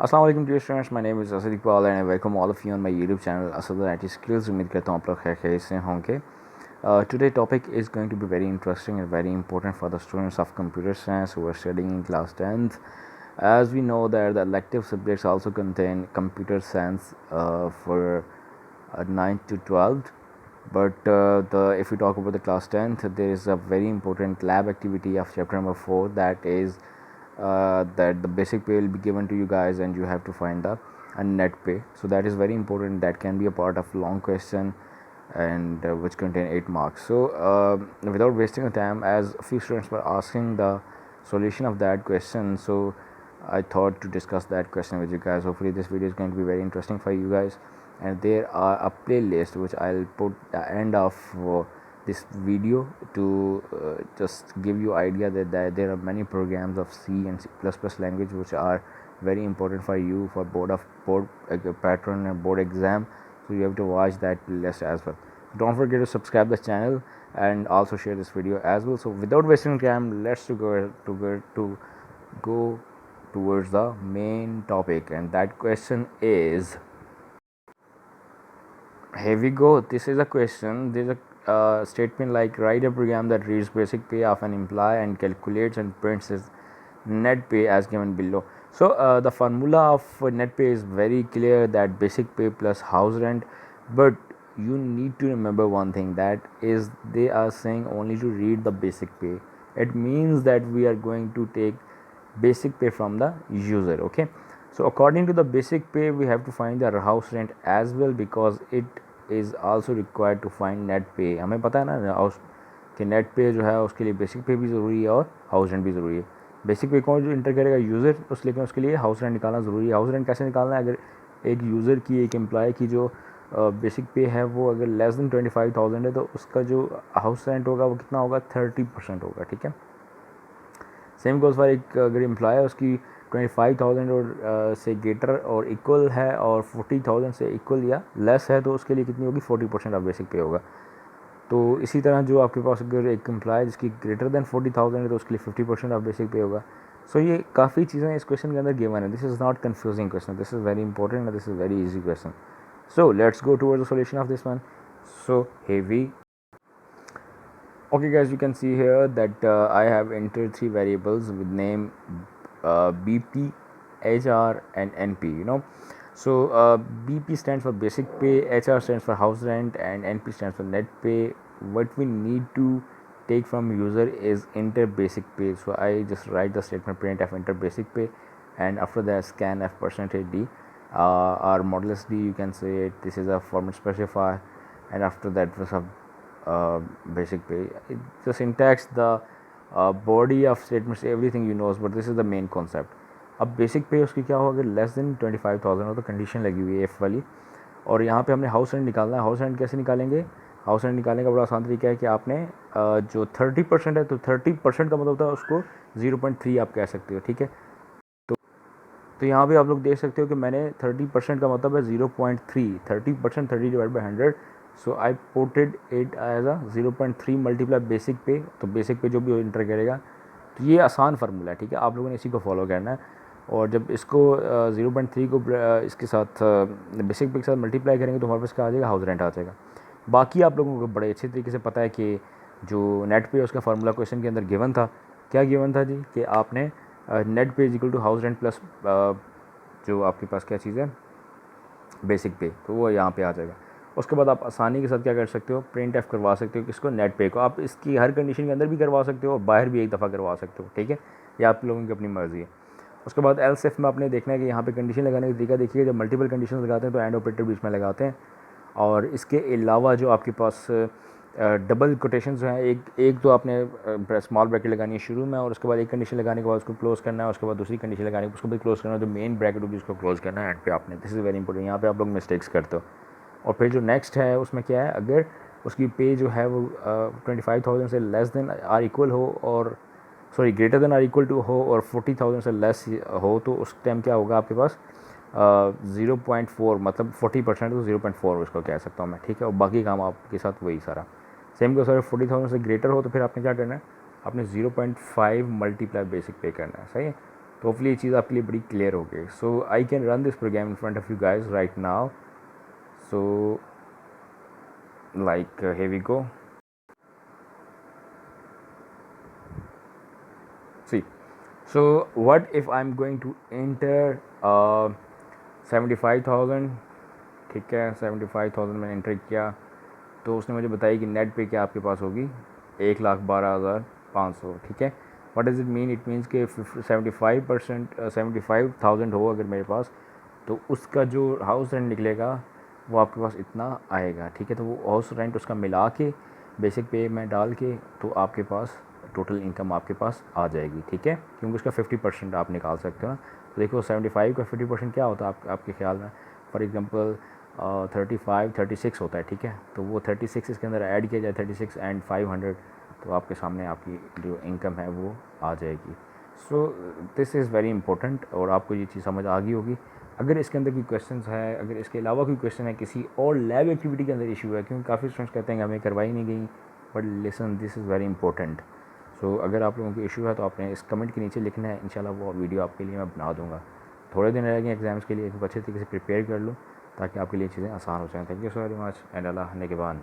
अस्सलाम वालेकुम dear students, my name is Asad Iqbal and I welcome all of you on my YouTube channel Asad IT skills. उम्मीद करता हूँ आप लोग खैर से होंगे। Today topic is going to be very interesting and very important for the students of computer science who are studying in class 10th. As we know that the elective subjects also contain computer science for 9th to 12th. But if we talk about the class 10th, there is a very important lab activity of chapter number 4, that is that the basic pay will be given to you guys and you have to find the net pay. So that is very important. That can be a part of long question and which contain 8 marks. So without wasting the time, as a few students were asking the solution of that question, so I thought to discuss that question with you guys. Hopefully this video is going to be very interesting for you guys, and there are a playlist which I'll put the end of this video to just give you idea that there are many programs of C and C++ language which are very important for you for board pattern and board exam. So you have to watch that playlist as well. Don't forget to subscribe the channel and also share this video as well. So without wasting time, let's go towards the main topic, and that question is, here we go. This is a question. There's a statement like, write a program that reads basic pay of an employee and calculates and prints his net pay as given below. So the formula of net pay is very clear, that basic pay plus house rent. But you need to remember one thing, that is they are saying only to read the basic pay. It means that we are going to take basic pay from the user. Okay, so according to the basic pay we have to find the house rent as well, because it is also required to find net pay. हमें पता है ना house कि net पे जो है उसके लिए बेसिक पे भी ज़रूरी है और हाउस रेंट भी ज़रूरी है. बेसिक पे कौन जो इंटर करेगा, यूज़र. उस लेकिन उसके लिए हाउस रेंट निकालना ज़रूरी है. हाउस रेंट कैसे निकालना है? अगर एक यूज़र की, एक एम्प्लॉय की जो बेसिक पे है वो अगर लेस देन 25,000 है, तो उसका जो हाउस रेंट होगा वो कितना होगा? 30% होगा. ठीक है. सेम गोज़ फॉर एक अगर एम्प्लॉय है, उसकी 25,000 और से ग्रेटर और इक्वल है और 40,000 से इक्वल या लेस है, तो उसके लिए कितनी होगी? 40% ऑफ बेसिक पे होगा. तो इसी तरह जो आपके पास अगर एक एम्प्लॉय जिसकी ग्रेटर दैन 40,000 है, तो उसके लिए 50% ऑफ बेसिक पे होगा. सो ये काफ़ी चीज़ें इस क्वेश्चन के अंदर गिवन है. This is not confusing question, this is very important and this is very easy question. So let's go towards the solution of this one. So heavy. Okay guys, you can see here that I have entered 3 variables with name BP, HR and NP, So BP stands for basic pay, HR stands for house rent and NP stands for net pay. What we need to take from user is enter basic pay. So I just write the statement printf enter basic pay, and after that scanf percentage D or modulus D, you can say it. This is a format specifier, and after that was a basic pay. The syntax, the body of statements, everything you know, but this is the main concept. अब basic पे उसकी क्या होगा? अगर less than 25,000 हो तो condition लगी हुई है एफ वाली, और यहाँ पे हमने हाउस रेंट निकालना है. हाउस रेंट कैसे निकालेंगे? हाउस रेंट निकालने का बड़ा आसान तरीका है कि आपने जो 30% है, तो 30% का मतलब होता है उसको 0.3 आप कह सकते हो. ठीक है. तो यहाँ पे आप लोग देख सकते हो कि मैंने 30% का मतलब है 0.3. 30% 30 divide by 100. So I put it as a 0.3 multiply basic pay. तो बेसिक पे जो भी इंटर करेगा, तो ये आसान फार्मूला है. ठीक है, आप लोगों ने इसी को फॉलो करना है. और जब इसको 0.3 को इसके साथ बेसिक पे के साथ मल्टीप्लाई करेंगे, तो हमारे पास क्या आ जाएगा? हाउस रेंट आ जाएगा. बाकी आप लोगों को बड़े अच्छे तरीके से पता है कि जो नेट पे उसका फार्मूला क्वेश्चन के अंदर गिवन था. क्या गिवन था जी? कि आपने net pay is equal to house rent plus जो आपके पास क्या चीज़ है? Basic pay. तो वो यहाँ पे आ जाएगा. उसके बाद आप आसानी के साथ क्या कर सकते हो? प्रिंट एफ करवा सकते हो किसको? नेट पे को. आप इसकी हर कंडीशन के अंदर भी करवा सकते हो और बाहर भी एक दफ़ा करवा सकते हो. ठीक है, ये आप लोगों की अपनी मर्ज़ी है. उसके बाद एल्स इफ में आपने देखना है कि यहाँ पे कंडीशन लगाने का तरीका देखिए. जब मल्टीपल कंडीशन लगाते हैं तो एंड ऑपरेटर बीच में लगाते हैं, और इसके अलावा जो आपके पास डबल कोटेशन जो हैं, एक तो आपने स्मॉल ब्रैकेट लगानी है शुरू में, और उसके बाद एक कंडीशन लगाने के बाद उसको क्लोज करना है. उसके बाद दूसरी कंडीशन लगाने के उसको भी क्लोज करना है. जो मेन ब्रैकेट होगी उसको क्लोज करना है एंड पे आपने. This is very important. यहाँ पे आप लोग मिस्टेक्स करते हो. और फिर जो नेक्स्ट है उसमें क्या है? अगर उसकी पे जो है वो 25,000 से लेस देन आर इक्वल हो, और sorry greater than R equal to हो, और 40,000 से लेस हो, तो उस टाइम क्या होगा आपके पास? 0.4 मतलब 40%, तो 0.4 उसको कह सकता हूँ मैं. ठीक है, और बाकी काम आपके साथ वही सारा सेम को. सर 40,000 से ग्रेटर हो तो फिर आपने क्या करना है? आपने 0.5 मल्टीप्लाई बेसिक पे करना है. सही है. तो होपफुली ये चीज़ आपके लिए बड़ी क्लियर हो गई. So I can run this program in front of you guys right now. So like here we go. See, so what if I'm going to enter 75,000. ठीक है, 75,000 मैंने एंटर किया तो उसने मुझे बताया कि नेट पे क्या आपके पास होगी 1,12,500. ठीक है, what does it mean? It means कि 75,000 हो अगर मेरे पास, तो उसका जो हाउस रेंट निकलेगा वो आपके पास इतना आएगा. ठीक है, तो वो हाउस रेंट उसका मिला के बेसिक पे में डाल के तो आपके पास टोटल इनकम आपके पास आ जाएगी. ठीक है, क्योंकि उसका 50% आप निकाल सकते हो ना. तो देखो 75 का 50% क्या होता है आपके ख्याल में? फॉर एग्जांपल 36 होता है. ठीक है, तो वो 36 इसके अंदर ऐड किया जाए, 36 एंड 500, तो आपके सामने आपकी जो इनकम है वो आ जाएगी. So this is very important और आपको ये चीज़ समझ आ गई होगी. अगर इसके अंदर कोई क्वेश्चन है, अगर इसके अलावा कोई क्वेश्चन है, किसी और लैब एक्टिविटी के अंदर इशू है, क्योंकि काफ़ी स्टूडेंट्स कहते हैं कि हमें करवाई नहीं गई, but listen this is very important. So अगर आप लोगों को इशू है तो आपने इस कमेंट के नीचे लिखना है. इंशाल्लाह वो वीडियो आपके लिए मैं बना दूँगा. थोड़े दिन रह गए एग्ज़ाम्स के लिए, तो अच्छे तरीके से प्रिपेयर कर लो ताकि आपके लिए चीज़ें आसान हो जाएँ. Thank you so very much and Allah ने के बाद.